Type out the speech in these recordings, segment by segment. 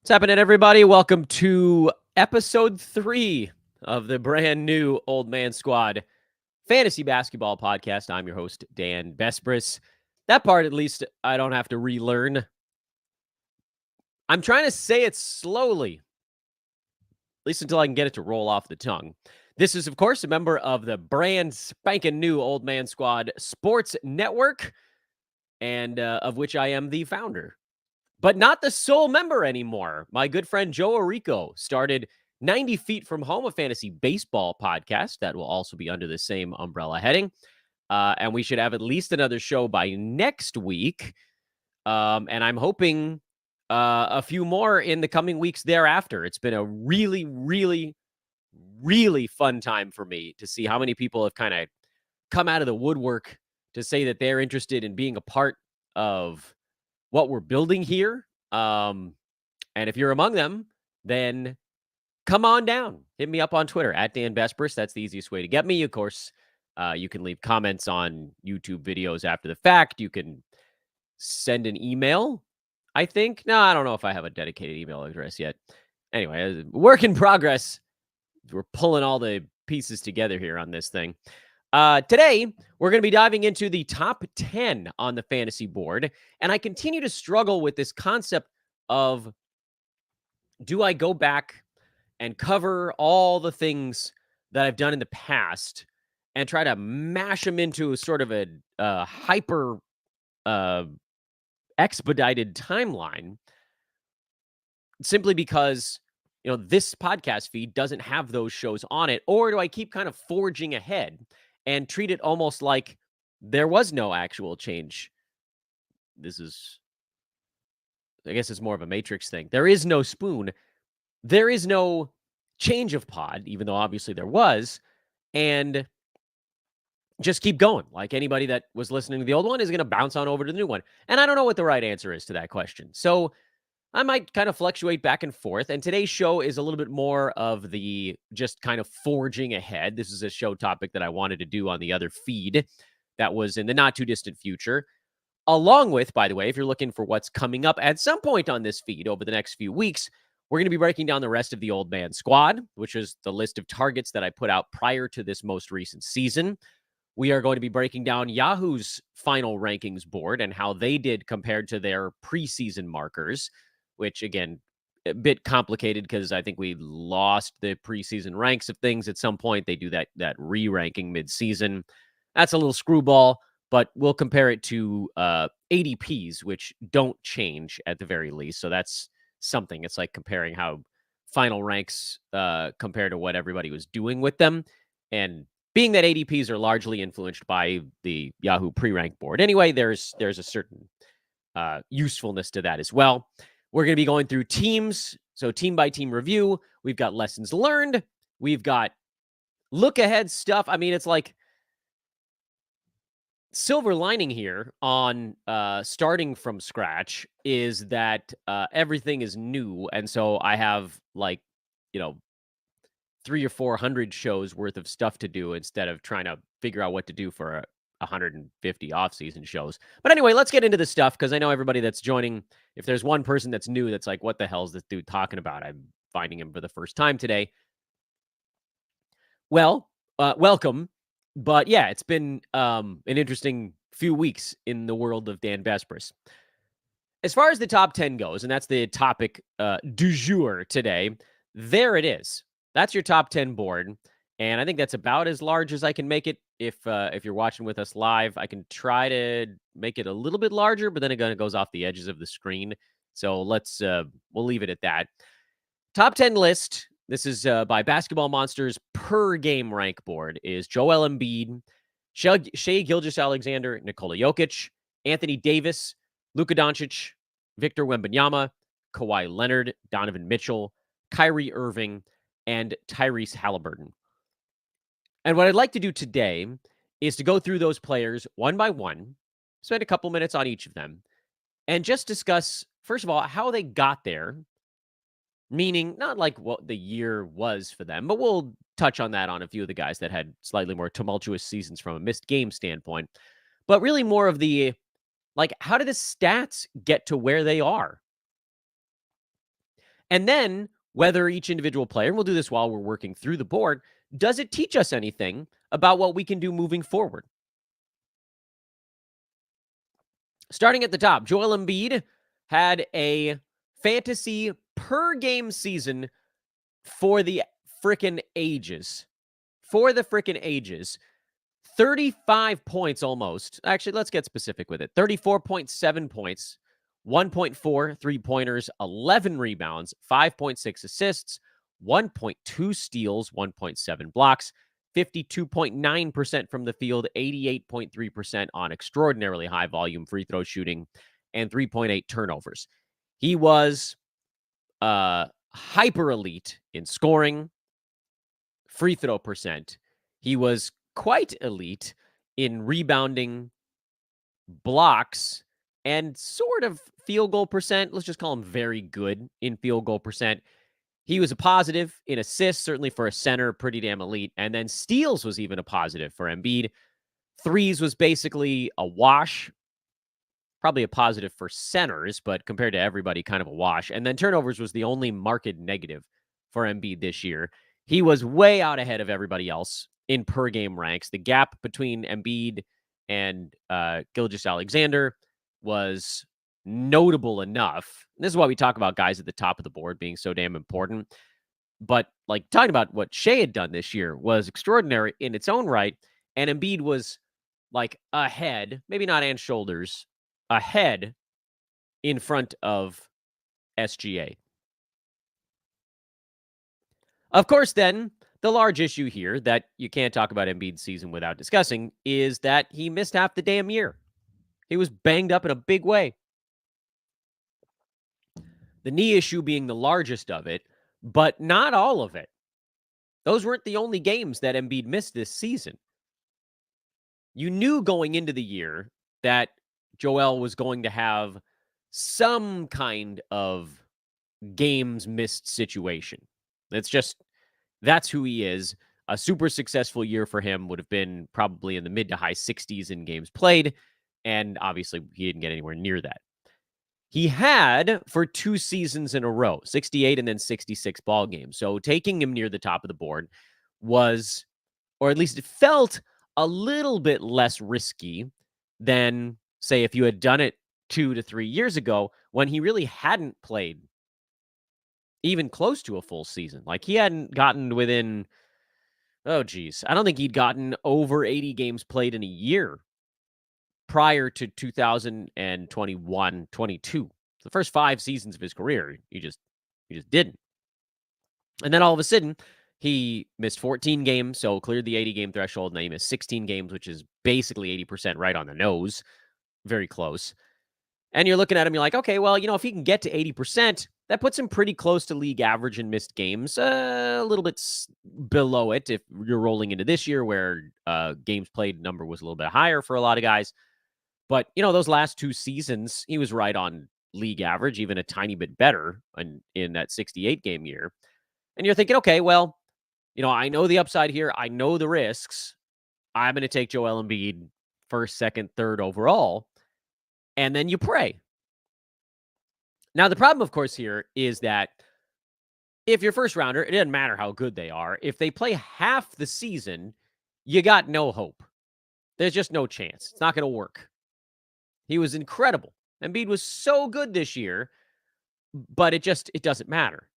What's happening, everybody? Welcome to episode 3 of the brand new Old Man Squad fantasy basketball podcast. I'm your host, Dan Besbris. That part, at least, I don't have to relearn. I'm trying to say it slowly, at least until I can get it to roll off the tongue. This is, of course, a member of the brand spanking new Old Man Squad Sports Network, and of which I am the founder. But not the sole member anymore. My good friend Joe Orico started 90 Feet from Home, a fantasy baseball podcast that will also be under the same umbrella heading. And we should have at least another show by next week. And I'm hoping a few more in the coming weeks thereafter. It's been a really, really, really fun time for me to see how many people have kind of come out of the woodwork to say that they're interested in being a part of what we're building here. And if you're among them, then come on down. Hit me up on Twitter at Dan Besbris. That's the easiest way to get me. Of course, you can leave comments on YouTube videos after the fact. You can send an email, I think. No, I don't know if I have a dedicated email address yet. Anyway, work in progress. We're pulling all the pieces together here on this thing. Today, we're going to be diving into the top 10 on the fantasy board. And I continue to struggle with this concept of, do I go back and cover all the things that I've done in the past and try to mash them into sort of a hyper uh, expedited timeline, simply because this podcast feed doesn't have those shows on it? Or do I keep kind of forging ahead and treat it almost like there was no actual change? This is, I guess it's more of a Matrix thing. There is no spoon. There is no change of pod, even though obviously there was, and just keep going. Like anybody that was listening to the old one is going to bounce on over to the new one. And I don't know what the right answer is to that question. So I might kind of fluctuate back and forth. And today's show is a little bit more of the just kind of forging ahead. This is a show topic that I wanted to do on the other feed that was in the not too distant future. Along with, by the way, if you're looking for what's coming up at some point on this feed over the next few weeks, we're going to be breaking down the rest of the Old Man Squad, which is the list of targets that I put out prior to this most recent season. We are going to be breaking down Yahoo's final rankings board and how they did compared to their preseason markers, which, again, a bit complicated because I think we lost the preseason ranks of things at some point. They do that re-ranking mid-season. That's a little screwball, but we'll compare it to ADPs, which don't change at the very least. So that's something. It's like comparing how final ranks compare to what everybody was doing with them. And being that ADPs are largely influenced by the Yahoo pre-rank board. Anyway, there's a certain usefulness to that as well. We're going to be going through teams. So team by team review. We've got lessons learned. We've got look ahead stuff. I mean, it's like silver lining here on starting from scratch is that everything is new. And so I have 300 or 400 shows worth of stuff to do instead of trying to figure out what to do for 150 off-season shows. But anyway, let's get into this stuff because I know everybody that's joining, if there's one person that's new that's like, what the hell is this dude talking about? I'm finding him for the first time today. Well, welcome. But yeah, it's been an interesting few weeks in the world of Dan Besbris. As far as the top 10 goes, and that's the topic du jour today, there it is. That's your top 10 board. And I think that's about as large as I can make it. If you're watching with us live, I can try to make it a little bit larger, but then it kind of goes off the edges of the screen. So we'll leave it at that. Top 10 list. This is by Basketball Monsters per game rank board is Joel Embiid, Shai Gilgeous-Alexander, Nikola Jokic, Anthony Davis, Luka Doncic, Victor Wembanyama, Kawhi Leonard, Donovan Mitchell, Kyrie Irving, and Tyrese Halliburton. And what I'd like to do today is to go through those players one by one, spend a couple minutes on each of them, and just discuss, first of all, how they got there, meaning not like what the year was for them, but we'll touch on that on a few of the guys that had slightly more tumultuous seasons from a missed game standpoint, but really more of the, like, how did the stats get to where they are? And then whether each individual player, and we'll do this while we're working through the board, does it teach us anything about what we can do moving forward? Starting at the top, Joel Embiid had a fantasy per game season for the frickin' ages. For the frickin' ages. 35 points almost. Actually, let's get specific with it. 34.7 points, 1.4 three-pointers, 11 rebounds, 5.6 assists, 1.2 steals, 1.7 blocks, 52.9% from the field, 88.3% on extraordinarily high volume free throw shooting, and 3.8 turnovers. He was hyper elite in scoring, free throw percent. He was quite elite in rebounding, blocks, and sort of field goal percent. Let's just call him very good in field goal percent. He was a positive in assists, certainly for a center, pretty damn elite. And then steals was even a positive for Embiid. Threes was basically a wash, probably a positive for centers, but compared to everybody, kind of a wash. And then turnovers was the only marked negative for Embiid this year. He was way out ahead of everybody else in per game ranks. The gap between Embiid and Gilgeous-Alexander was notable enough. This is why we talk about guys at the top of the board being so damn important. But like talking about what Shai had done this year was extraordinary in its own right. And Embiid was like ahead, maybe not and shoulders, ahead in front of SGA. Of course, then, the large issue here that you can't talk about Embiid's season without discussing is that he missed half the damn year. He was banged up in a big way. The knee issue being the largest of it, but not all of it. Those weren't the only games that Embiid missed this season. You knew going into the year that Joel was going to have some kind of games missed situation. That's who he is. A super successful year for him would have been probably in the mid to high 60s in games played. And obviously, he didn't get anywhere near that. He had for 2 seasons in a row, 68 and then 66 ball games. So taking him near the top of the board was, or at least it felt a little bit less risky than, say, if you had done it 2 to 3 years ago when he really hadn't played even close to a full season. Like he hadn't gotten within, I don't think he'd gotten over 80 games played in a year prior to 2021, 22. The first 5 seasons of his career, he just didn't. And then all of a sudden, he missed 14 games, so cleared the 80 game threshold. And then he missed 16 games, which is basically 80% right on the nose. Very close. And you're looking at him, you're like, okay, well, if he can get to 80%, that puts him pretty close to league average in missed games, a little bit below it if you're rolling into this year where games played number was a little bit higher for a lot of guys. But, those last 2 seasons, he was right on league average, even a tiny bit better in that 68 game year. And you're thinking, okay, well, I know the upside here. I know the risks. I'm going to take Joel Embiid first, second, third overall. And then you pray. Now, the problem, of course, here is that if you're first rounder, it doesn't matter how good they are. If they play half the season, you got no hope. There's just no chance. It's not going to work. He was incredible. Embiid was so good this year, but it doesn't matter.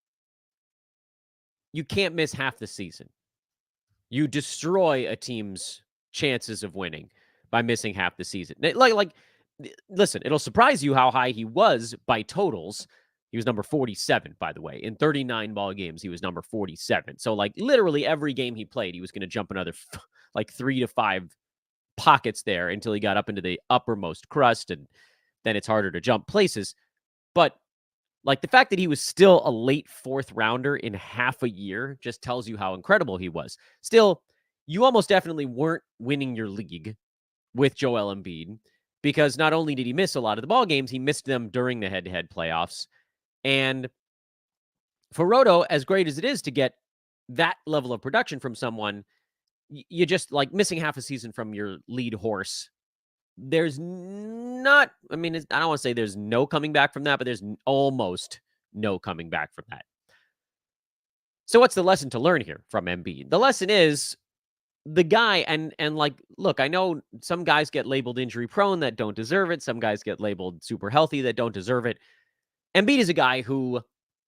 You can't miss half the season. You destroy a team's chances of winning by missing half the season. Listen, it'll surprise you how high he was by totals. He was number 47, by the way. In 39 ball games, he was number 47. So, literally every game he played, he was going to jump another 3 to 5 pockets there until he got up into the uppermost crust, and then it's harder to jump places. But, the fact that he was still a late 4th rounder in half a year just tells you how incredible he was. Still, you almost definitely weren't winning your league with Joel Embiid, because not only did he miss a lot of the ball games, he missed them during the head-to-head playoffs. And for Roto, as great as it is to get that level of production from someone, you just missing half a season from your lead horse. There's not, I don't want to say there's no coming back from that, but there's almost no coming back from that. So what's the lesson to learn here from Embiid? The lesson is the guy, and like, look, I know some guys get labeled injury prone that don't deserve it. Some guys get labeled super healthy that don't deserve it. Embiid is a guy who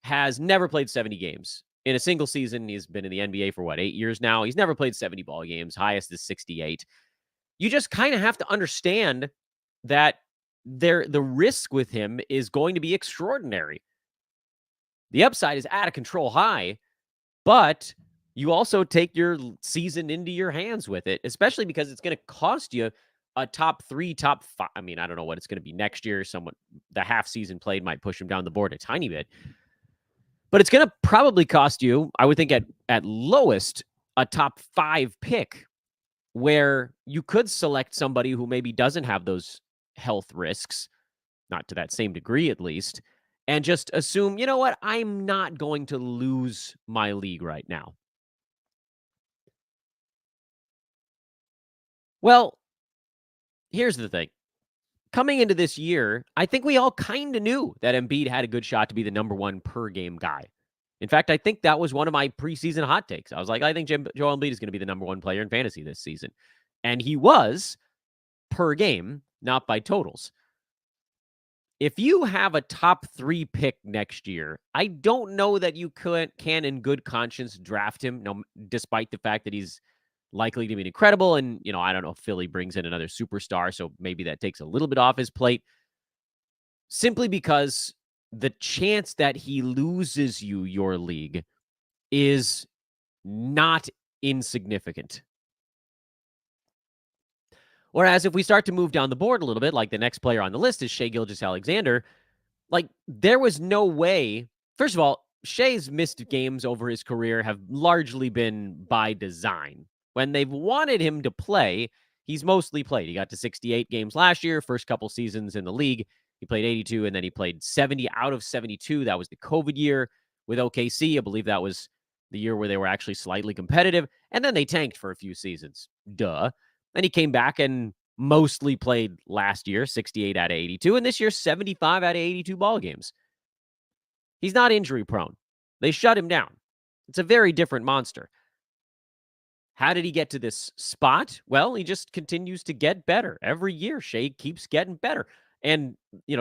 has never played 70 games in a single season. He's been in the NBA for 8 years now. He's never played 70 ball games. Highest is 68. You just kind of have to understand that the risk with him is going to be extraordinary. The upside is out of control high, but you also take your season into your hands with it, especially because it's going to cost you a top 3, top 5. I mean, I don't know what it's going to be next year. The half season played might push him down the board a tiny bit, but it's going to probably cost you, I would think at lowest, a top 5 pick, where you could select somebody who maybe doesn't have those health risks, not to that same degree at least, and just assume, you know what, I'm not going to lose my league right now. Well, here's the thing. Coming into this year, I think we all kind of knew that Embiid had a good shot to be the number 1 per game guy. In fact, I think that was one of my preseason hot takes. I was like, I think Joel Embiid is going to be the number 1 player in fantasy this season. And he was per game, not by totals. If you have a top 3 pick next year, I don't know that you can in good conscience draft him, despite the fact that he's likely to be incredible. And, I don't know if Philly brings in another superstar, so maybe that takes a little bit off his plate. Simply because the chance that he loses you your league is not insignificant. Whereas if we start to move down the board a little bit, like the next player on the list is Shai Gilgeous-Alexander, like there was no way. First of all, Shai's missed games over his career have largely been by design. When they've wanted him to play, he's mostly played. He got to 68 games last year, first couple seasons in the league. He played 82, and then he played 70 out of 72. That was the COVID year with OKC. I believe that was the year where they were actually slightly competitive, and then they tanked for a few seasons. Duh. Then he came back and mostly played last year, 68 out of 82, and this year, 75 out of 82 ball games. He's not injury prone. They shut him down. It's a very different monster. How did he get to this spot? Well, he just continues to get better. Every year, Shai keeps getting better. And,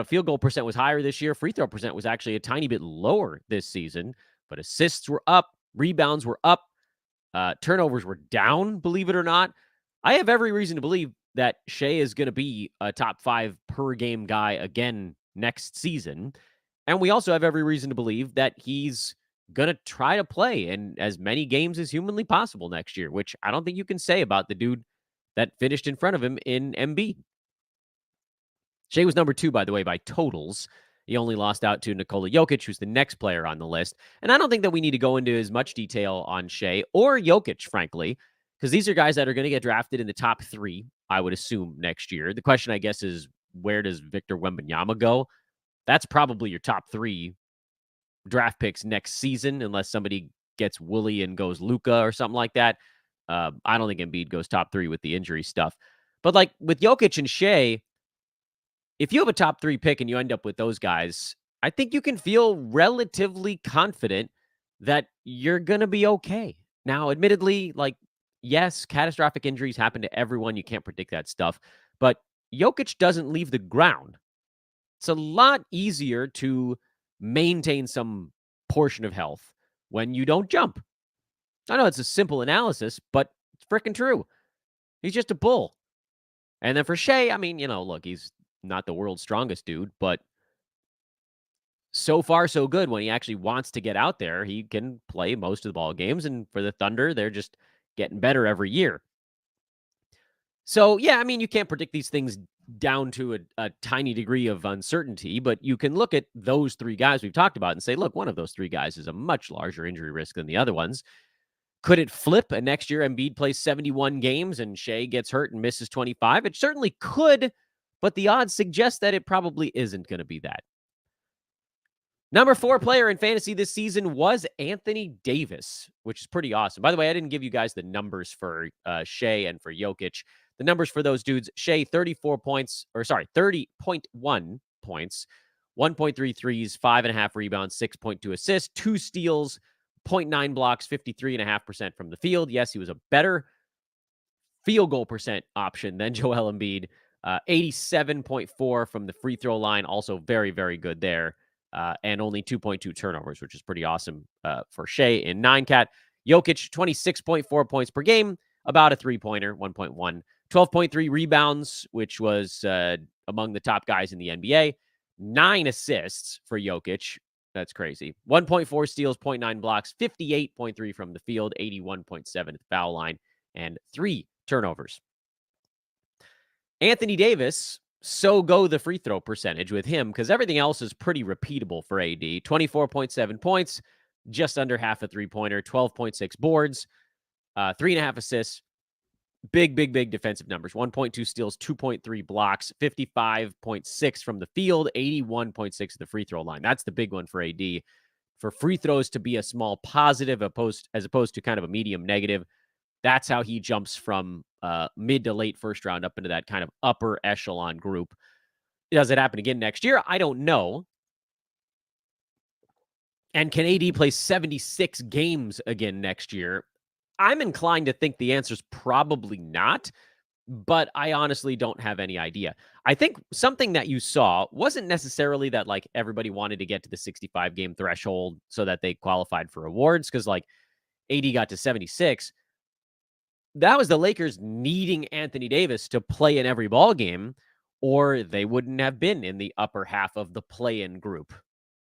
field goal percent was higher this year. Free throw percent was actually a tiny bit lower this season, but assists were up, rebounds were up, turnovers were down, believe it or not. I have every reason to believe that Shai is going to be a top 5 per game guy again next season. And we also have every reason to believe that he's going to try to play in as many games as humanly possible next year, which I don't think you can say about the dude that finished in front of him in Embiid. Shai was number 2, by the way, by totals. He only lost out to Nikola Jokic, who's the next player on the list. And I don't think that we need to go into as much detail on Shai or Jokic, frankly, because these are guys that are going to get drafted in the top 3, I would assume, next year. The question, I guess, is where does Victor Wembanyama go? That's probably your top 3 draft picks next season, unless somebody gets woolly and goes Luka or something like that. I don't think Embiid goes top 3 with the injury stuff. But like with Jokic and Shai, if you have a top 3 pick and you end up with those guys, I think you can feel relatively confident that you're going to be okay. Now, admittedly, like, yes, catastrophic injuries happen to everyone. You can't predict that stuff. But Jokic doesn't leave the ground. It's a lot easier to maintain some portion of health when you don't jump. I know it's a simple analysis, but it's freaking true. He's just a bull. And then for Shai, I mean, look, he's not the world's strongest dude, but so far so good. When he actually wants to get out there, he can play most of the ball games. And for the Thunder, they're just getting better every year. So, yeah, I mean, you can't predict these things down to a tiny degree of uncertainty, but you can look at those 3 guys we've talked about and say, look, one of those 3 guys is a much larger injury risk than the other ones. Could it flip and next year Embiid plays 71 games and Shai gets hurt and misses 25? It certainly could, but the odds suggest that it probably isn't going to be that. Number 4 player in fantasy this season was Anthony Davis, which is pretty awesome. By the way, I didn't give you guys the numbers for Shai and for Jokic. The numbers for those dudes: Shai 30.1 points, 1.3 threes, 5.5 rebounds, 6.2 assists, 2 steals, 0.9 blocks, 53.5% from the field. Yes, he was a better field goal percent option than Joel Embiid. 87.4 from the free throw line. Also very, very good there. And only 2.2 turnovers, which is pretty awesome for Shea in 9-cat. Jokic, 26.4 points per game, about a three-pointer, 1.1. 12.3 rebounds, which was among the top guys in the NBA. 9 assists for Jokic. That's crazy. 1.4 steals, 0.9 blocks, 58.3 from the field, 81.7 at the foul line, and 3 turnovers. Anthony Davis, so go the free throw percentage with him because everything else is pretty repeatable for AD. 24.7 points, just under half a three-pointer, 12.6 boards, 3.5 assists. Big defensive numbers. 1.2 steals, 2.3 blocks, 55.6 from the field, 81.6 at the free throw line. That's the big one for AD. For free throws to be a small positive as opposed to kind of a medium negative. That's how he jumps from mid to late first round up into that kind of upper echelon group. Does it happen again next year? I don't know. And can AD play 76 games again next year? I'm inclined to think the answer is probably not, but I honestly don't have any idea. I think something that you saw wasn't necessarily that like everybody wanted to get to the 65 game threshold so that they qualified for awards because like AD got to 76. That was the Lakers needing Anthony Davis to play in every ball game, or they wouldn't have been in the upper half of the play-in group.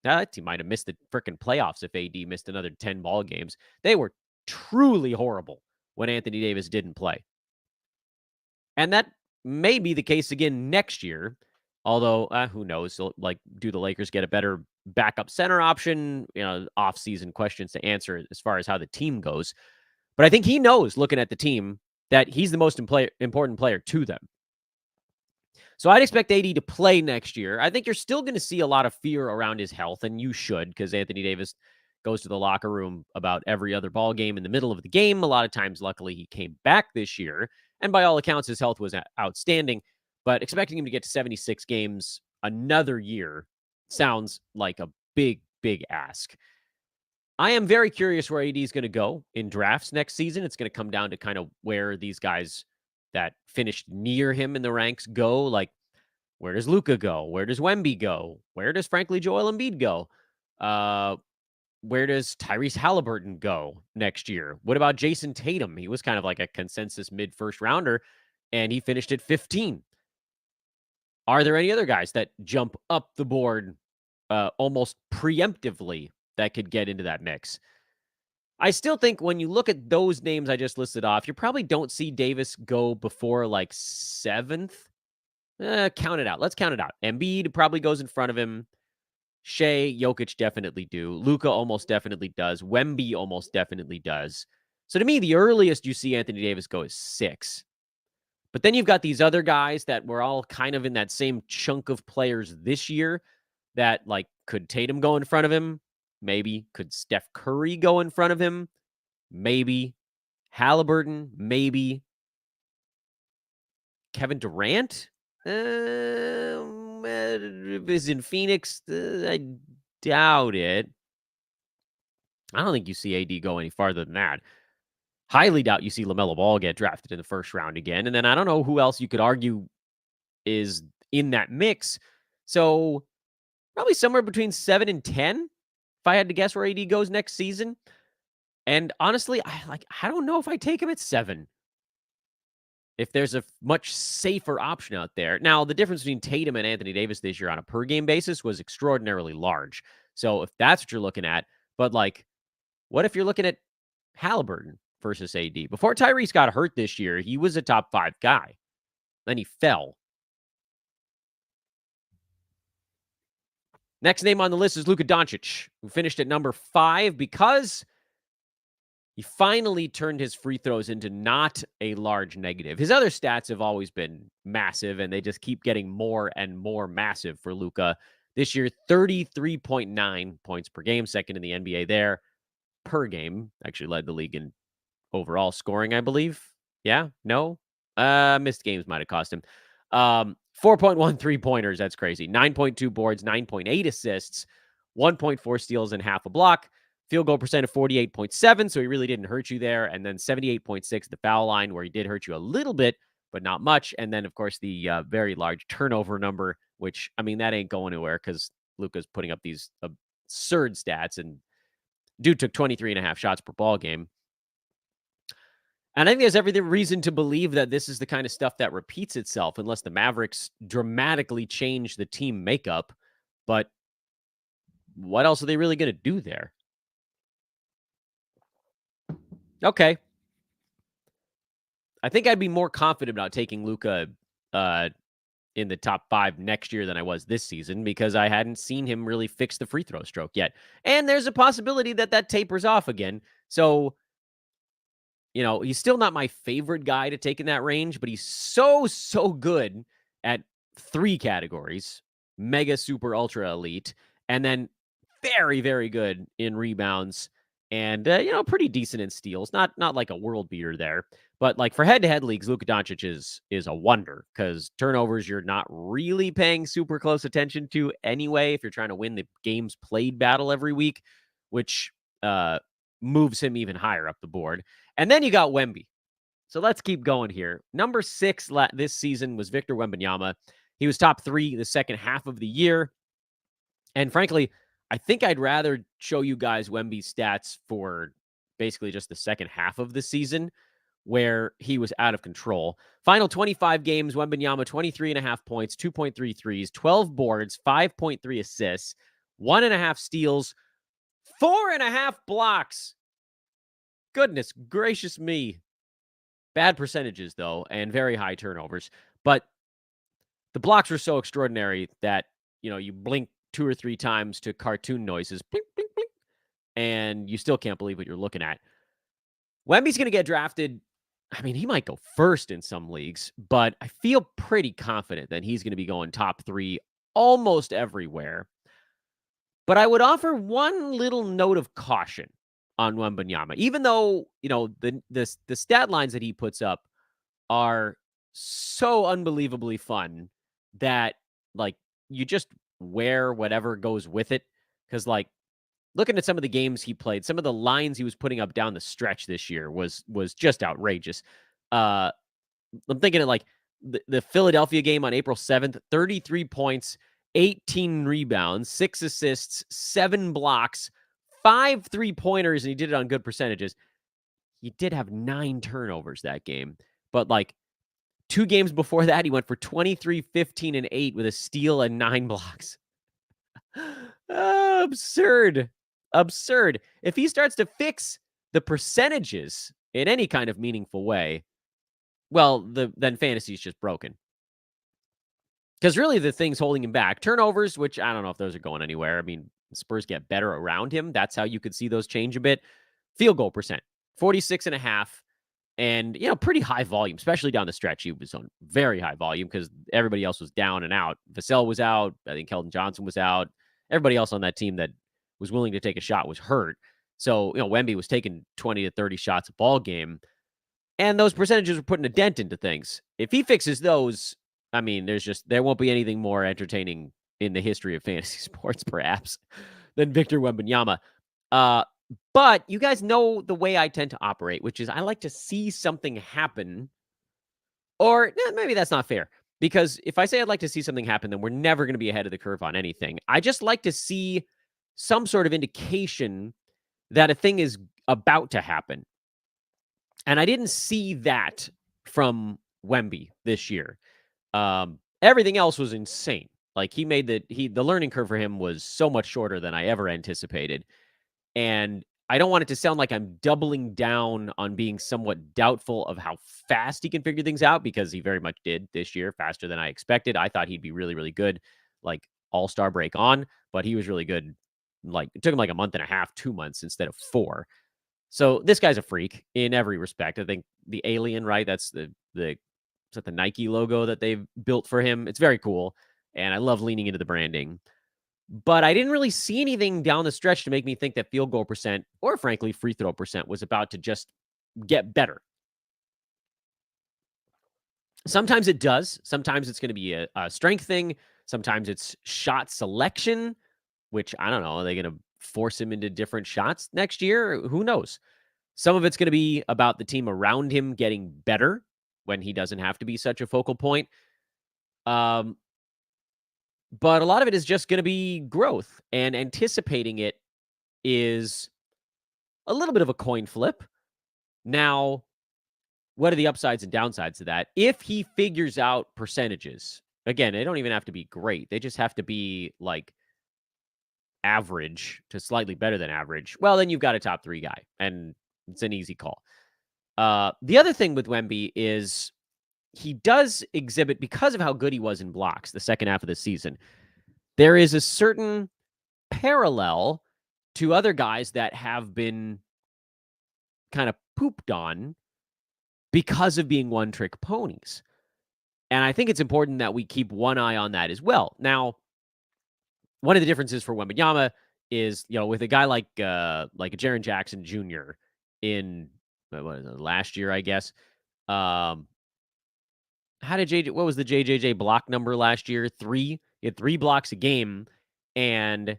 That team might have missed the freaking playoffs if AD missed another 10 ball games. They were truly horrible when Anthony Davis didn't play. And that may be the case again next year. Although, who knows? So, like, do the Lakers get a better backup center option? Off-season questions to answer as far as how the team goes. But I think he knows, looking at the team, that he's the most important player to them. So I'd expect AD to play next year. I think you're still going to see a lot of fear around his health, and you should, because Anthony Davis goes to the locker room about every other ball game in the middle of the game. A lot of times, luckily, he came back this year, and by all accounts, his health was outstanding. But expecting him to get to 76 games another year sounds like a big ask. I am very curious where AD is going to go in drafts next season. It's going to come down to kind of where these guys that finished near him in the ranks go. Like, where does Luka go? Where does Wemby go? Where does, frankly, Joel Embiid go? Where does Tyrese Halliburton go next year? What about Jason Tatum? He was kind of like a consensus mid-first rounder, and he finished at 15. Are there any other guys that jump up the board almost preemptively that could get into that mix? I still think when you look at those names I just listed off, you probably don't see Davis go before like 7th. Count it out. Let's count it out. Embiid probably goes in front of him. Shea, Jokic definitely do. Luka almost definitely does. Wemby almost definitely does. So to me, the earliest you see Anthony Davis go is 6. But then you've got these other guys that were all kind of in that same chunk of players this year that, like, could Tatum go in front of him? Maybe. Could Steph Curry go in front of him? Maybe. Halliburton? Maybe. Kevin Durant? If he's in Phoenix, I doubt it. I don't think you see AD go any farther than that. Highly doubt you see LaMelo Ball get drafted in the first round again. And then I don't know who else you could argue is in that mix. So probably somewhere between 7 and 10, if I had to guess where AD goes next season. And honestly, I don't know if I take him at 7. If there's a much safer option out there. Now, the difference between Tatum and Anthony Davis this year on a per game basis was extraordinarily large. So if that's what you're looking at, but like, what if you're looking at Halliburton versus AD? Before Tyrese got hurt this year, he was a top 5 guy. Then he fell. Next name on the list is Luka Doncic, who finished at number 5 because he finally turned his free throws into not a large negative. His other stats have always been massive, and they just keep getting more and more massive for Luka. This year, 33.9 points per game, second in the NBA there per game. Actually led the league in overall scoring, I believe. Yeah? No? Missed games might have cost him. 4.1 3-pointers. That's crazy. 9.2 boards, 9.8 assists, 1.4 steals, and half a block. Field goal percent of 48.7, so he really didn't hurt you there. And then 78.6 the foul line, where he did hurt you a little bit, but not much. And then, of course, the very large turnover number, which, I mean, that ain't going anywhere because Luka's putting up these absurd stats, and dude took 23.5 shots per ball game. And I think there's every reason to believe that this is the kind of stuff that repeats itself unless the Mavericks dramatically change the team makeup. But what else are they really going to do there? Okay. I think I'd be more confident about taking Luka in the top 5 next year than I was this season because I hadn't seen him really fix the free throw stroke yet. And there's a possibility that tapers off again. So, he's still not my favorite guy to take in that range, but he's so good at 3 categories: mega, super, ultra elite, and then very, very good in rebounds and, pretty decent in steals. Not like a world beater there, but like for head-to-head leagues, Luka Doncic is a wonder because turnovers you're not really paying super close attention to anyway if you're trying to win the games played battle every week, which moves him even higher up the board. And then you got Wemby. So let's keep going here. Number 6 this season was Victor Wembanyama. He was top 3 the second half of the year. And frankly, I think I'd rather show you guys Wemby's stats for basically just the second half of the season where he was out of control. Final 25 games, Wembanyama, 23.5 points, 2.3 threes, 12 boards, 5.3 assists, 1.5 steals, 4.5 blocks. Goodness gracious me. Bad percentages, though, and very high turnovers. But the blocks were so extraordinary that, you blink 2 or 3 times to cartoon noises, blink, blink, blink, and you still can't believe what you're looking at. Wemby's going to get drafted. I mean, he might go first in some leagues, but I feel pretty confident that he's going to be going top 3 almost everywhere. But I would offer one little note of caution on Wembanyama, even though, the stat lines that he puts up are so unbelievably fun that, like, you just wear whatever goes with it. Because, like, looking at some of the games he played, some of the lines he was putting up down the stretch this year was just outrageous. I'm thinking of, like, the Philadelphia game on April 7th, 33 points, 18 rebounds, 6 assists, 7 blocks, 5 3-pointers, and he did it on good percentages. He did have 9 turnovers that game, but, like, 2 games before that, he went for 23, 15, and 8 with a steal and 9 blocks. Absurd. Absurd. If he starts to fix the percentages in any kind of meaningful way, well, then fantasy's just broken. Because really the thing's holding him back. Turnovers, which I don't know if those are going anywhere. I mean, Spurs get better around him. That's how you could see those change a bit. Field goal percent, 46.5. And, pretty high volume, especially down the stretch. He was on very high volume because everybody else was down and out. Vassell was out. I think Keldon Johnson was out. Everybody else on that team that was willing to take a shot was hurt. So, Wemby was taking 20 to 30 shots a ball game. And those percentages were putting a dent into things. If he fixes those, I mean, there won't be anything more entertaining in the history of fantasy sports, perhaps, than Victor Wembanyama. But you guys know the way I tend to operate, which is I like to see something happen. Or maybe that's not fair. Because if I say I'd like to see something happen, then we're never going to be ahead of the curve on anything. I just like to see some sort of indication that a thing is about to happen. And I didn't see that from Wemby this year. Everything else was insane. Like, the learning curve for him was so much shorter than I ever anticipated. And I don't want it to sound like I'm doubling down on being somewhat doubtful of how fast he can figure things out, because he very much did this year, faster than I expected. I thought he'd be really, really good, like all-star break on, but he was really good. Like, it took him like a month and a half, 2 months instead of 4. So this guy's a freak in every respect. I think the alien, right? That's is that the Nike logo that they've built for him? It's very cool. And I love leaning into the branding. But I didn't really see anything down the stretch to make me think that field goal percent, or frankly, free throw percent, was about to just get better. Sometimes it does. Sometimes it's going to be a strength thing. Sometimes it's shot selection, which I don't know. Are they going to force him into different shots next year? Who knows? Some of it's going to be about the team around him getting better when he doesn't have to be such a focal point. But a lot of it is just going to be growth, and anticipating it is a little bit of a coin flip. Now, what are the upsides and downsides to that? If he figures out percentages, again, they don't even have to be great. They just have to be like average to slightly better than average. Well, then you've got a top 3 guy, and it's an easy call. The other thing with Wemby is he does exhibit, because of how good he was in blocks the second half of the season, there is a certain parallel to other guys that have been kind of pooped on because of being one-trick ponies. And I think it's important that we keep one eye on that as well. Now, one of the differences for Wembanyama is, with a guy like a Jaren Jackson Jr. in last year, I guess. What was the JJJ block number last year? 3. He had 3 blocks a game, and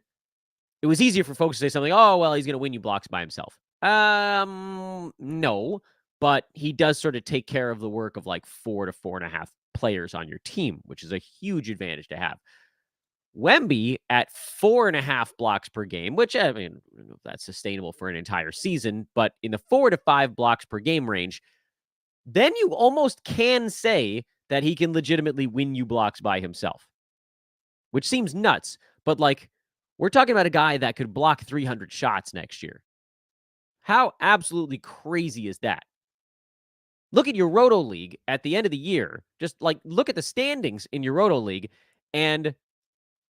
it was easier for folks to say something, oh, well, he's going to win you blocks by himself. No, but he does sort of take care of the work of like 4 to 4.5 players on your team, which is a huge advantage to have. Wemby at 4.5 blocks per game, which, I mean, I don't know if that's sustainable for an entire season, but in the 4 to 5 blocks per game range, then you almost can say that he can legitimately win you blocks by himself, which seems nuts. But like, we're talking about a guy that could block 300 shots next year. How absolutely crazy is that? Look at your Roto League at the end of the year. Just like look at the standings in your Roto League and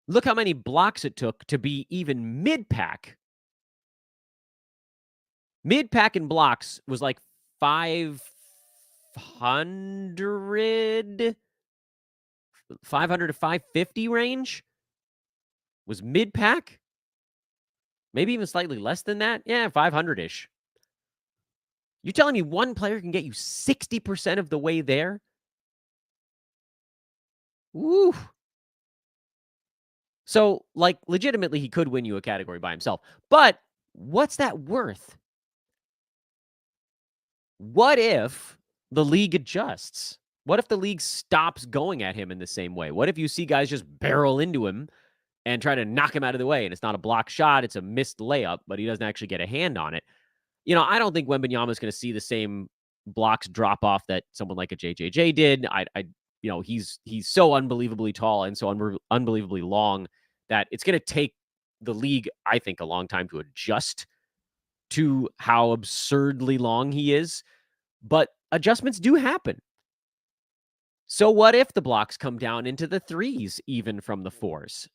look how many blocks it took to be even mid-pack. Mid-pack in blocks was like 500 to 550 range was mid-pack. Maybe even slightly less than that. Yeah, 500-ish. You're telling me one player can get you 60% of the way there? Woo. So, like, legitimately, he could win you a category by himself. But what's that worth? What if the league adjusts? What if the league stops going at him in the same way? What if you see guys just barrel into him and try to knock him out of the way? And it's not a block shot, it's a missed layup, but he doesn't actually get a hand on it. I don't think Wembanyama is going to see the same blocks drop off that someone like a JJJ did. He's so unbelievably tall and so unbelievably long that it's going to take the league, I think, a long time to adjust to how absurdly long he is. But adjustments do happen. So what if the blocks come down into the 3s, even from the 4s?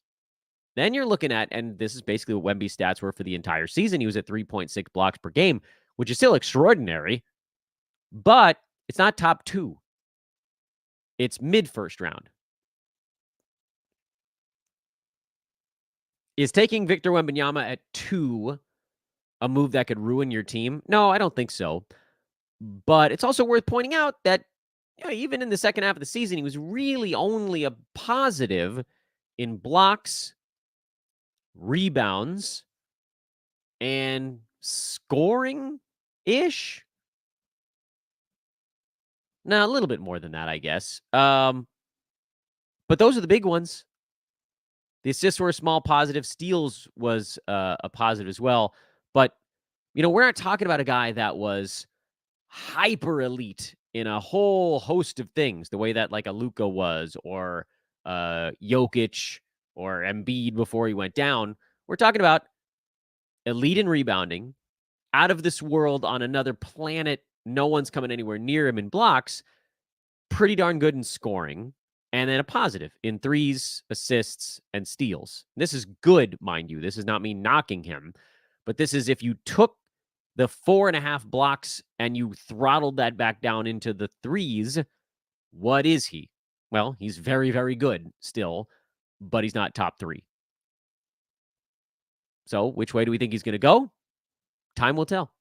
Then you're looking at, and this is basically what Wemby's stats were for the entire season. He was at 3.6 blocks per game, which is still extraordinary, but it's not top 2. It's mid-first round. Is taking Victor Wembanyama at 2 a move that could ruin your team? No, I don't think so. But it's also worth pointing out that even in the second half of the season, he was really only a positive in blocks, rebounds, and scoring-ish. No, a little bit more than that, I guess. But those are the big ones. The assists were a small positive. Steals was a positive as well. But, we're not talking about a guy that was hyper elite in a whole host of things, the way that like a Luka was, or Jokic, or Embiid before he went down. We're talking about elite in rebounding, out of this world on another planet. No one's coming anywhere near him in blocks. Pretty darn good in scoring. And then a positive in 3s, assists, and steals. This is good, mind you. This is not me knocking him. But this is if you took the 4.5 blocks and you throttled that back down into the 3s, what is he? Well, he's very, very good still, but he's not top 3. So which way do we think he's going to go? Time will tell.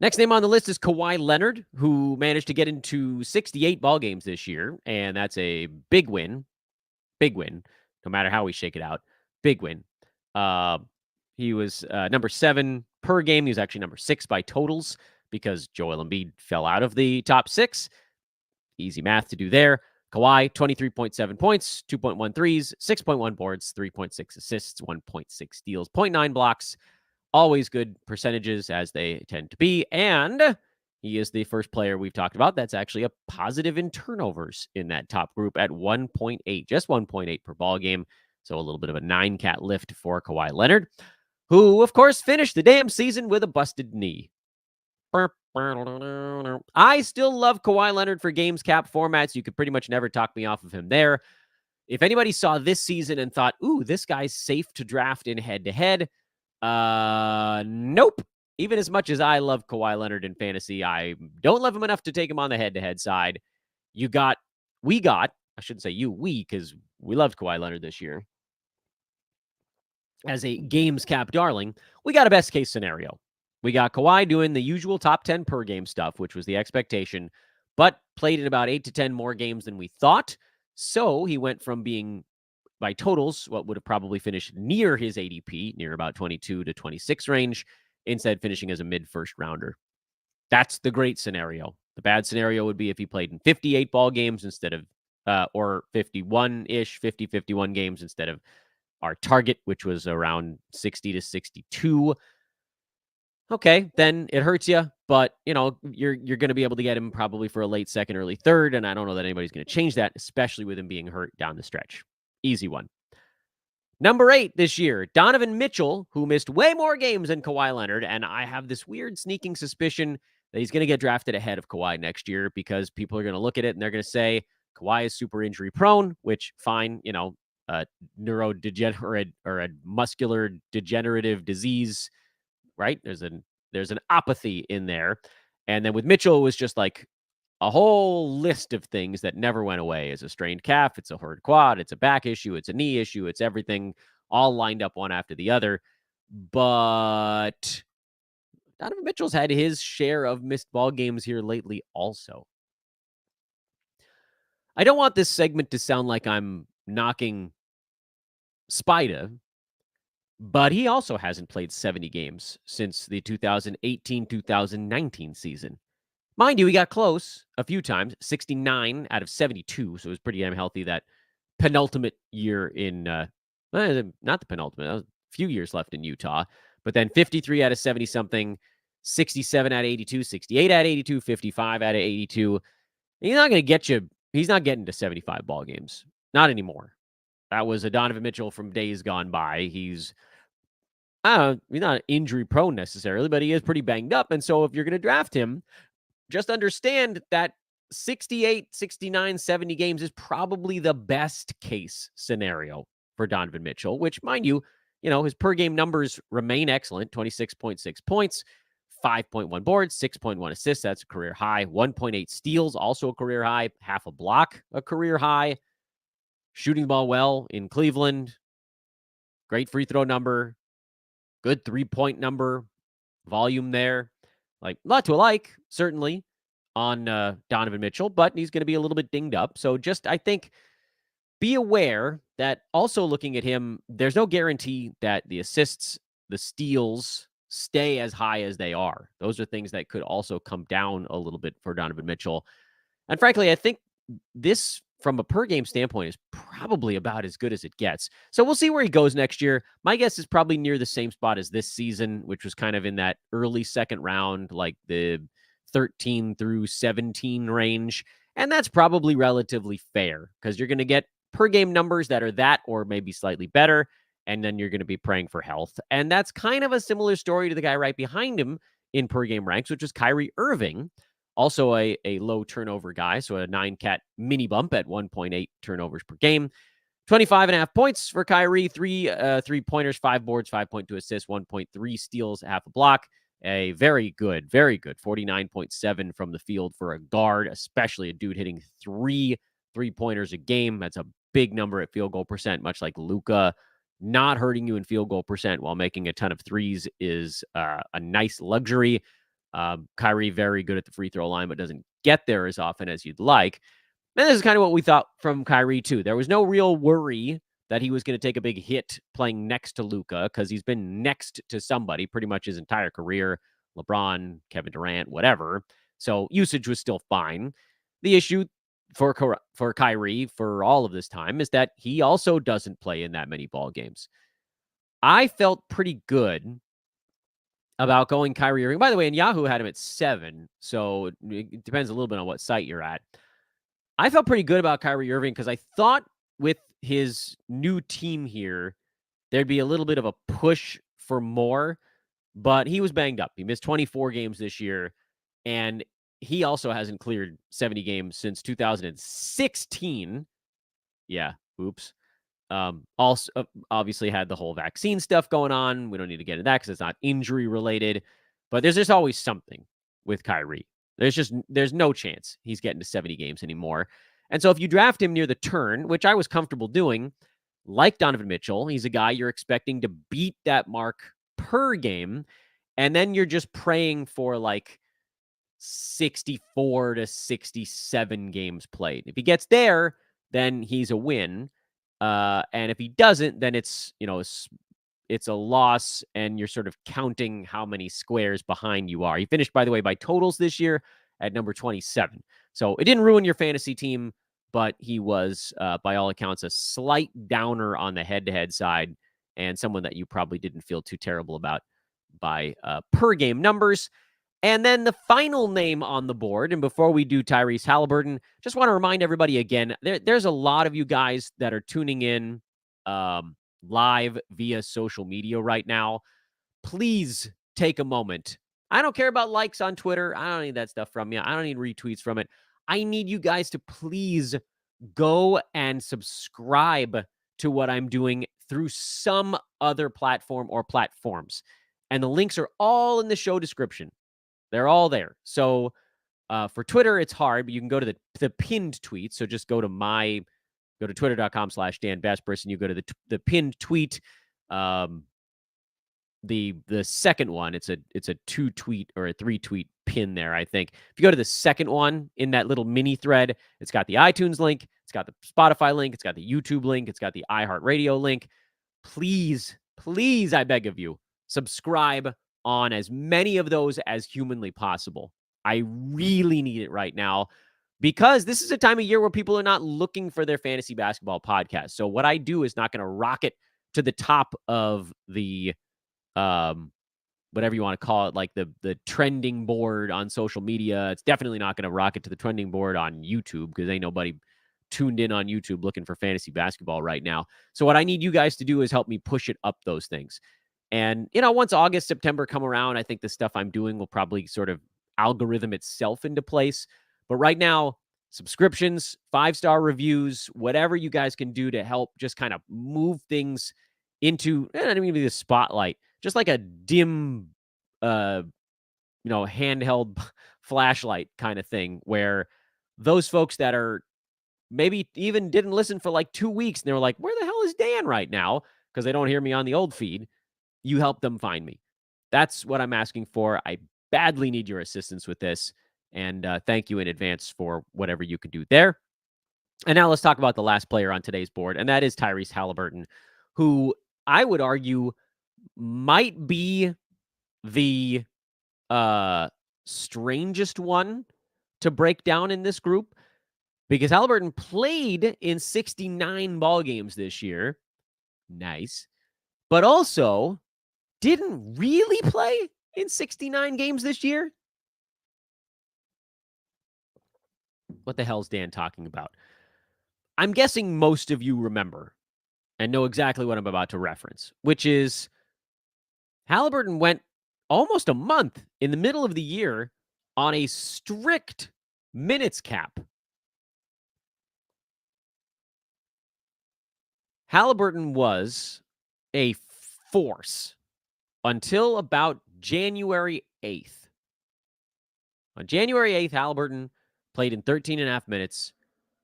Next name on the list is Kawhi Leonard, who managed to get into 68 ball games this year, and that's a big win. Big win, no matter how we shake it out. Big win. He was number 7 per game. He was actually number 6 by totals because Joel Embiid fell out of the top 6. Easy math to do there. Kawhi, 23.7 points, 2.1 threes, 6.1 boards, 3.6 assists, 1.6 steals, 0.9 blocks. Always good percentages, as they tend to be. And he is the first player we've talked about that's actually a positive in turnovers in that top group at 1.8, just 1.8 per ball game. So a little bit of a 9-cat lift for Kawhi Leonard, who, of course, finished the damn season with a busted knee. I still love Kawhi Leonard for games cap formats. You could pretty much never talk me off of him there. If anybody saw this season and thought, ooh, this guy's safe to draft in head-to-head, nope. Even as much as I love Kawhi Leonard in fantasy, I don't love him enough to take him on the head-to-head side. We got, I shouldn't say you, because we loved Kawhi Leonard this year. As a games cap darling, we got a best case scenario. We got Kawhi doing the usual top 10 per game stuff, which was the expectation, but played in about 8 to 10 more games than we thought. So he went from being, by totals, what would have probably finished near his ADP, near about 22 to 26 range, instead finishing as a mid-first rounder. That's the great scenario. The bad scenario would be if he played in 58 ball games instead of, or 51-ish, 50, 51 games instead of our target, which was around 60 to 62. Okay, then it hurts you, but you're going to be able to get him probably for a late second, early third, and I don't know that anybody's going to change that, especially with him being hurt down the stretch. Easy one. Number 8 this year, Donovan Mitchell, who missed way more games than Kawhi Leonard, and I have this weird sneaking suspicion that he's going to get drafted ahead of Kawhi next year because people are going to look at it and they're going to say Kawhi is super injury prone, which fine, neurodegenerate or a muscular degenerative disease, right? There's an apathy in there. And then with Mitchell, it was just like a whole list of things that never went away. It's a strained calf, it's a hurt quad, it's a back issue, it's a knee issue, it's everything all lined up one after the other. But Donovan Mitchell's had his share of missed ball games here lately also. I don't want this segment to sound like I'm knocking Spida, but he also hasn't played 70 games since the 2018-2019 season. Mind you, he got close a few times, 69 out of 72, so it was pretty damn healthy that penultimate year in, not the penultimate, that was a few years left in Utah, but then 53 out of 70-something, 67 out of 82, 68 out of 82, 55 out of 82. He's not going to get you, he's not getting to 75 ball games. Not anymore. That was a Donovan Mitchell from days gone by. He's not injury prone necessarily, but he is pretty banged up. And so if you're going to draft him, just understand that 68, 69, 70 games is probably the best case scenario for Donovan Mitchell, which, mind you, his per game numbers remain excellent. 26.6 points, 5.1 boards, 6.1 assists. That's a career high. 1.8 steals, also a career high. Half a block, a career high. Shooting the ball well in Cleveland. Great free throw number. Good 3-point number. Volume there. Like, a lot to like, certainly, on Donovan Mitchell, but he's going to be a little bit dinged up. So just, I think, be aware that also looking at him, there's no guarantee that the assists, the steals stay as high as they are. Those are things that could also come down a little bit for Donovan Mitchell. And frankly, I think this, from a per game standpoint, is probably about as good as it gets. So we'll see where he goes next year. My guess is probably near the same spot as this season, which was kind of in that early second round, like the 13 through 17 range. And that's probably relatively fair because you're going to get per game numbers that are that or maybe slightly better. And then you're going to be praying for health. And that's kind of a similar story to the guy right behind him in per game ranks, which is Kyrie Irving. Also a low turnover guy, so a 9-cat mini bump at 1.8 turnovers per game. 25.5 points for Kyrie, 3 3-pointers, 5 boards, 5.2 assists, 1.3 steals, half a block. A very good 49.7 from the field for a guard, especially a dude hitting 3 3-pointers a game. That's a big number at field goal percent, much like Luka. Not hurting you in field goal percent while making a ton of threes is a nice luxury. Kyrie, very good at the free throw line, but doesn't get there as often as you'd like. And this is kind of what we thought from Kyrie, too. There was no real worry that he was going to take a big hit playing next to Luka, because he's been next to somebody pretty much his entire career. LeBron, Kevin Durant, whatever. So usage was still fine. The issue for Kyrie for all of this time is that he also doesn't play in that many ball games. I felt pretty good about going Kyrie Irving. By the way, in Yahoo had him at 7, so it depends a little bit on what site you're at. I felt pretty good about Kyrie Irving because I thought with his new team here, there'd be a little bit of a push for more, but he was banged up. He missed 24 games this year, and he also hasn't cleared 70 games since 2016. Yeah, oops. Also, obviously had the whole vaccine stuff going on. We don't need to get into that because it's not injury related, but there's just always something with Kyrie. There's no chance he's getting to 70 games anymore. And so if you draft him near the turn, which I was comfortable doing, like Donovan Mitchell, he's a guy you're expecting to beat that mark per game. And then you're just praying for like 64 to 67 games played. If he gets there, then he's a win. And if he doesn't, then it's a loss, and you're sort of counting how many squares behind you are. He finished, by the way, by totals this year at number 27. So it didn't ruin your fantasy team, but he was, by all accounts, a slight downer on the head-to-head side, and someone that you probably didn't feel too terrible about by per-game numbers. And then the final name on the board, and before we do Tyrese Halliburton, just want to remind everybody again, there's a lot of you guys that are tuning in live via social media right now. Please take a moment. I don't care about likes on Twitter. I don't need that stuff from you. I don't need retweets from it. I need you guys to please go and subscribe to what I'm doing through some other platform or platforms. And the links are all in the show description. They're all there. So for Twitter, it's hard, but you can go to the pinned tweet. So just go to twitter.com/Dan Besbris, and you go to the pinned tweet. The second one, it's a 2-tweet or a 3-tweet pin there, I think. If you go to the second one in that little mini thread, it's got the iTunes link, it's got the Spotify link, it's got the YouTube link, it's got the iHeartRadio link. Please, please, I beg of you, subscribe on as many of those as humanly possible. I really need it right now, because this is a time of year where people are not looking for their fantasy basketball podcast. So what I do is not going to rocket to the top of the whatever you want to call it, like the trending board on social media. It's definitely not going to rocket to the trending board on YouTube, because ain't nobody tuned in on YouTube looking for fantasy basketball right now. So what I need you guys to do is help me push it up those things. And, once August, September come around, I think the stuff I'm doing will probably sort of algorithm itself into place. But right now, subscriptions, 5-star reviews, whatever you guys can do to help just kind of move things into, I don't even mean the spotlight, just like a dim, handheld flashlight kind of thing, where those folks that are maybe even didn't listen for like 2 weeks, and they were like, where the hell is Dan right now? Because they don't hear me on the old feed. You help them find me. That's what I'm asking for. I badly need your assistance with this. And thank you in advance for whatever you can do there. And now let's talk about the last player on today's board, and that is Tyrese Halliburton, who I would argue might be the strangest one to break down in this group, because Halliburton played in 69 ball games this year. Nice. But also didn't really play in 69 games this year. What the hell's Dan talking about? I'm guessing most of you remember and know exactly what I'm about to reference, which is Halliburton went almost a month in the middle of the year on a strict minutes cap. Halliburton was a force until about January 8th. On January 8th, Halliburton played in 13 and a half minutes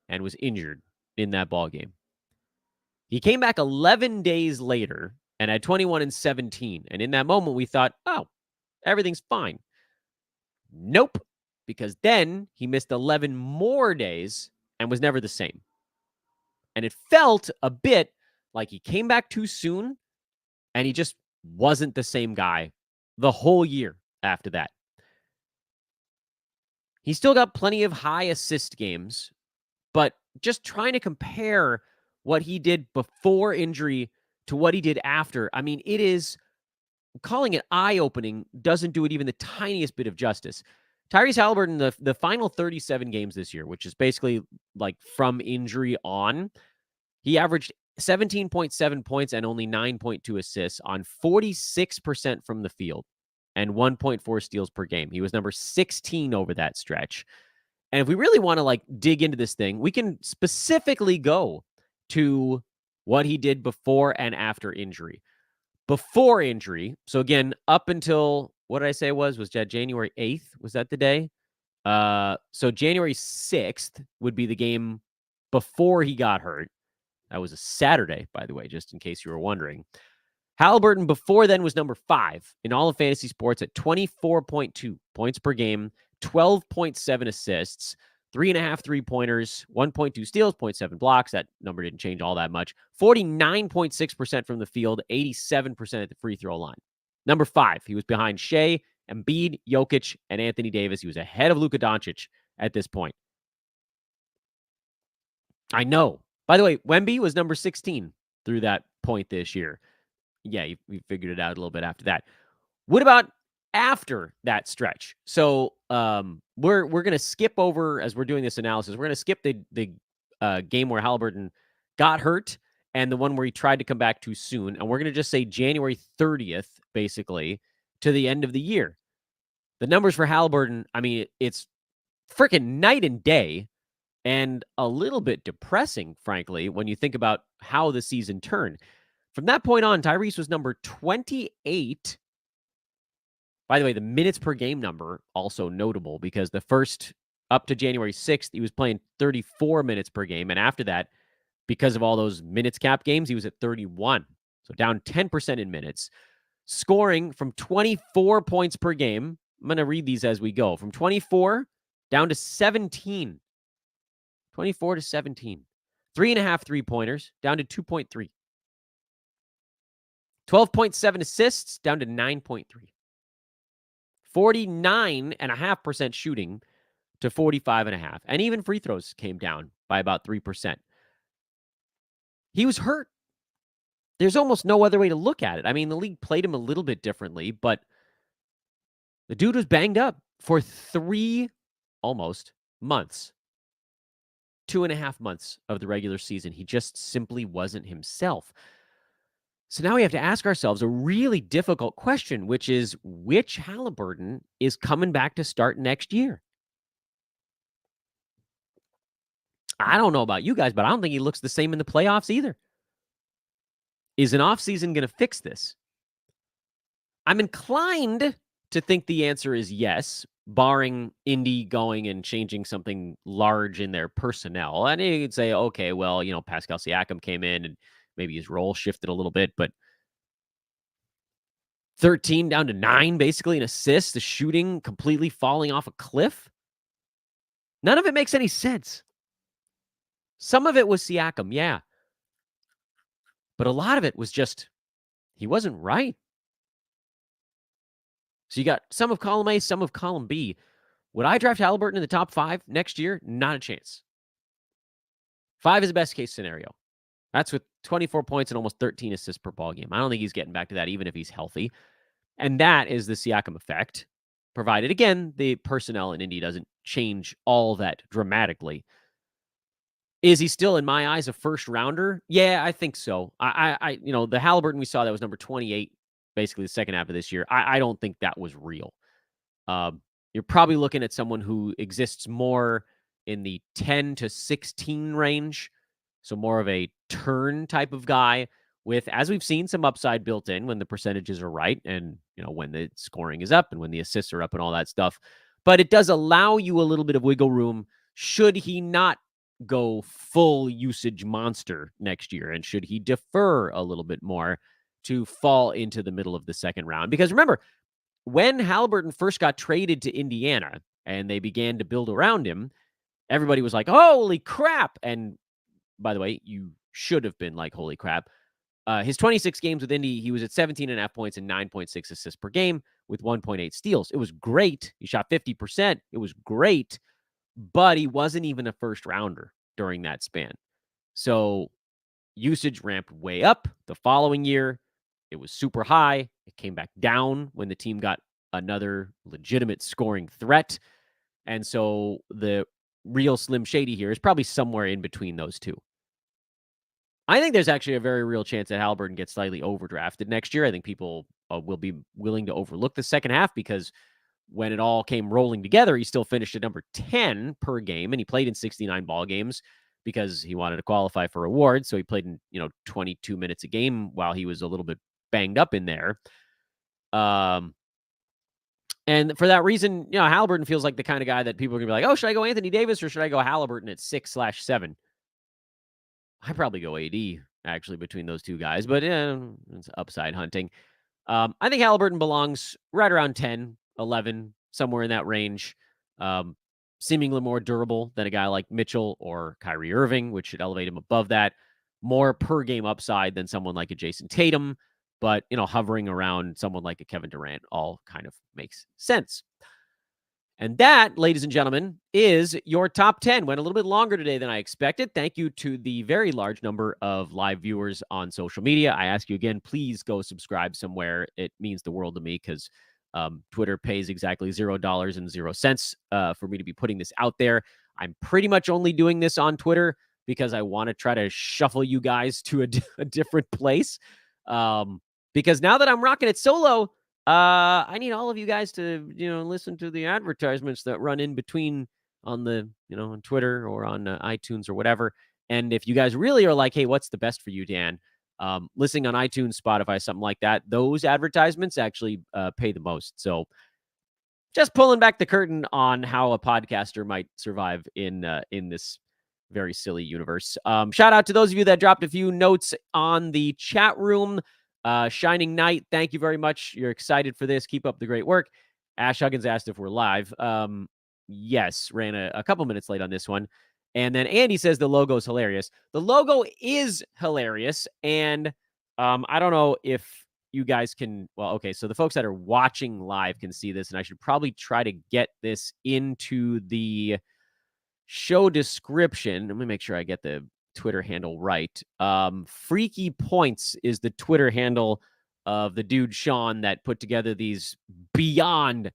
and was injured in that ball game. He came back 11 days later and had 21 and 17. And in that moment, we thought, oh, everything's fine. Nope, because then he missed 11 more days and was never the same. And it felt a bit like he came back too soon and he just wasn't the same guy the whole year after that. He still got plenty of high assist games, but just trying to compare what he did before injury to what he did after, I mean, calling it eye-opening doesn't do it even the tiniest bit of justice. Tyrese Halliburton, the final 37 games this year, which is basically like from injury on, he averaged 17.7 points and only 9.2 assists on 46% from the field and 1.4 steals per game. He was number 16 over that stretch. And if we really want to like dig into this thing, we can specifically go to what he did before and after injury. Before injury, so again, up until what did I say was that January 8th? Was that the day? So January 6th would be the game before he got hurt. That was a Saturday, by the way, just in case you were wondering. Halliburton before then was number 5 in all of fantasy sports at 24.2 points per game, 12.7 assists, 3.5 3-pointers, 1.2 steals, 0.7 blocks. That number didn't change all that much. 49.6% from the field, 87% at the free throw line. Number 5, he was behind Shea, Embiid, Jokic, and Anthony Davis. He was ahead of Luka Doncic at this point. I know. By the way, Wemby was number 16 through that point this year. Yeah, we figured it out a little bit after that. What about after that stretch? So we're going to skip over, as we're doing this analysis, we're going to skip the game where Halliburton got hurt and the one where he tried to come back too soon. And we're going to just say January 30th, basically, to the end of the year. The numbers for Halliburton, I mean, it's freaking night and day. And a little bit depressing, frankly, when you think about how the season turned. From that point on, Tyrese was number 28. By the way, the minutes per game number, also notable, because the first, up to January 6th, he was playing 34 minutes per game. And after that, because of all those minutes cap games, he was at 31. So down 10% in minutes. Scoring from 24 points per game. I'm going to read these as we go. From 24 down to 17. 24 to 17. 3.5 3-pointers, down to 2.3. 12.7 assists, down to 9.3. 49.5% shooting to 45.5. And even free throws came down by about 3%. He was hurt. There's almost no other way to look at it. I mean, the league played him a little bit differently, but the dude was banged up for 3 almost months. 2.5 months of the regular season. He just simply wasn't himself. So now we have to ask ourselves a really difficult question, which is which Halliburton is coming back to start next year? I don't know about you guys, but I don't think he looks the same in the playoffs either. Is an offseason going to fix this? I'm inclined to think the answer is yes, barring Indy going and changing something large in their personnel. And you could say, okay, well, Pascal Siakam came in and maybe his role shifted a little bit, but 13 down to 9, basically, in assists, the shooting completely falling off a cliff. None of it makes any sense. Some of it was Siakam, yeah. But a lot of it was just, he wasn't right. So you got some of column A, some of column B. Would I draft Halliburton in the top 5 next year? Not a chance. 5 is the best case scenario. That's with 24 points and almost 13 assists per ball game. I don't think he's getting back to that, even if he's healthy. And that is the Siakam effect, provided, again, the personnel in Indy doesn't change all that dramatically. Is he still, in my eyes, a first rounder? Yeah, I think so. The Halliburton we saw that was number 28, basically the second half of this year. I don't think that was real. You're probably looking at someone who exists more in the 10 to 16 range. So more of a turn type of guy with, as we've seen, some upside built in when the percentages are right and, when the scoring is up and when the assists are up and all that stuff. But it does allow you a little bit of wiggle room should he not go full usage monster next year, and should he defer a little bit more to fall into the middle of the second round. Because remember, when Halliburton first got traded to Indiana and they began to build around him, everybody was like, holy crap. And by the way, you should have been like, holy crap. His 26 games with Indy, he was at 17.5 points and 9.6 assists per game with 1.8 steals. It was great. He shot 50%. It was great, but he wasn't even a first rounder during that span. So usage ramped way up the following year. It was super high. It came back down when the team got another legitimate scoring threat. And so the real Slim Shady here is probably somewhere in between those two. I think there's actually a very real chance that Halliburton gets slightly overdrafted next year. I think people will be willing to overlook the second half because when it all came rolling together, he still finished at number 10 per game, and he played in 69 ball games because he wanted to qualify for awards. So he played in 22 minutes a game while he was a little bit banged up in there. And for that reason, Halliburton feels like the kind of guy that people are going to be like, oh, should I go Anthony Davis or should I go Halliburton at 6/7? I'd probably go AD, actually, between those two guys, but it's upside hunting. I think Halliburton belongs right around 10, 11, somewhere in that range. Seemingly more durable than a guy like Mitchell or Kyrie Irving, which should elevate him above that. More per game upside than someone like a Jason Tatum, but, hovering around someone like a Kevin Durant all kind of makes sense. And that, ladies and gentlemen, is your top 10. Went a little bit longer today than I expected. Thank you to the very large number of live viewers on social media. I ask you again, please go subscribe somewhere. It means the world to me because Twitter pays exactly $0.00 for me to be putting this out there. I'm pretty much only doing this on Twitter because I want to try to shuffle you guys to a different place. Because now that I'm rocking it solo, I need all of you guys to, listen to the advertisements that run in between on the, on Twitter or on iTunes or whatever. And if you guys really are like, hey, what's the best for you, Dan? Listening on iTunes, Spotify, something like that, those advertisements actually pay the most. So just pulling back the curtain on how a podcaster might survive in this very silly universe. Shout out to those of you that dropped a few notes on the chat room. Shining Knight, thank you very much. You're excited for this. Keep up the great work. Ash Huggins asked if we're live. Yes, ran a couple minutes late on this one. And then Andy says the logo is hilarious. The logo is hilarious. And I don't know if you guys can, well, okay, so the folks that are watching live can see this, and I should probably try to get this into the show description. Let me make sure I get the Twitter handle right. Freaky Points is the Twitter handle of the dude Sean that put together these beyond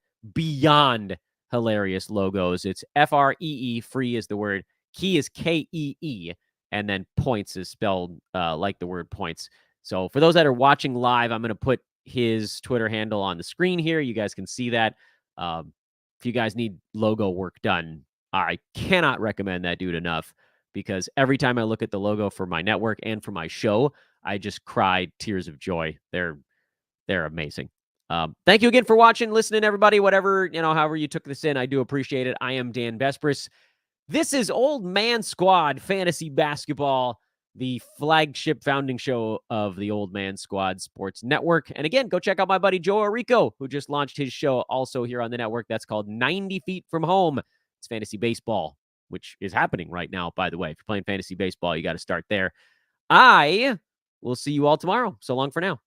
hilarious logos. It's FREE, free is the word, key is KEE, and then points is spelled like the word points. So for those that are watching live, I'm going to put his Twitter handle on the screen here. You guys can see that. If you guys need logo work done, I cannot recommend that dude enough, because every time I look at the logo for my network and for my show, I just cry tears of joy. They're amazing. Thank you again for watching, listening, everybody. Whatever, however you took this in, I do appreciate it. I am Dan Bespris. This is Old Man Squad Fantasy Basketball, the flagship founding show of the Old Man Squad Sports Network. And again, go check out my buddy Joe Arico, who just launched his show also here on the network. That's called 90 Feet From Home. It's fantasy baseball, which is happening right now, by the way. If you're playing fantasy baseball, you got to start there. I will see you all tomorrow. So long for now.